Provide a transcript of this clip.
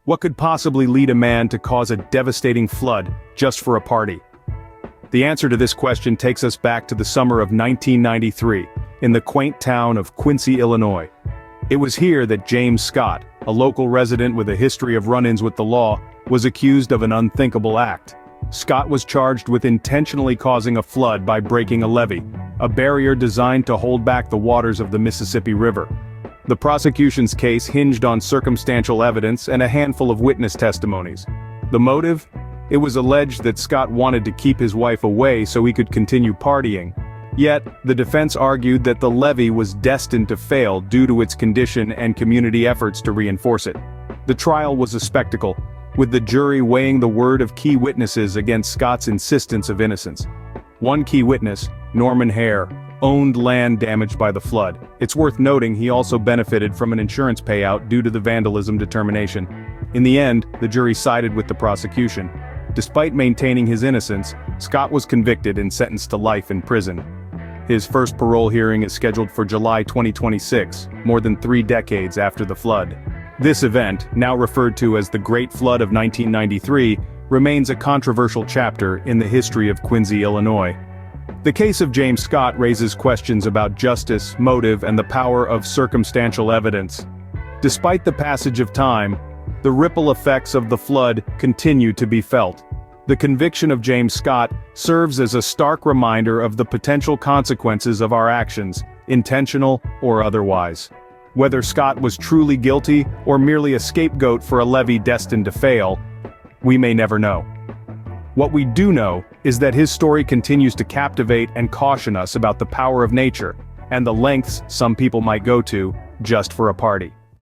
What could possibly lead a man to cause a devastating flood just for a party? The answer to this question takes us back to the summer of 1993, in the quaint town of Quincy, Illinois. It was here that James Scott, a local resident with a history of run-ins with the law, was accused of an unthinkable act. Scott was charged with intentionally causing a flood by breaking a levee, a barrier designed to hold back the waters of the Mississippi River. The prosecution's case hinged on circumstantial evidence and a handful of witness testimonies. The motive? It was alleged that Scott wanted to keep his wife away so he could continue partying. Yet, the defense argued that the levee was destined to fail due to its condition and community efforts to reinforce it. The trial was a spectacle, with the jury weighing the word of key witnesses against Scott's insistence of innocence. One key witness, Norman Hare, owned land damaged by the flood. It's worth noting he also benefited from an insurance payout due to the vandalism determination. In the end, the jury sided with the prosecution. Despite maintaining his innocence, Scott was convicted and sentenced to life in prison. His first parole hearing is scheduled for July 2026, more than 3 decades after the flood. This event, now referred to as the Great Flood of 1993, remains a controversial chapter in the history of Quincy, Illinois. The case of James Scott raises questions about justice, motive, and the power of circumstantial evidence. Despite the passage of time, the ripple effects of the flood continue to be felt. The conviction of James Scott serves as a stark reminder of the potential consequences of our actions, intentional or otherwise. Whether Scott was truly guilty or merely a scapegoat for a levee destined to fail, we may never know. What we do know is that his story continues to captivate and caution us about the power of nature, and the lengths some people might go to just for a party.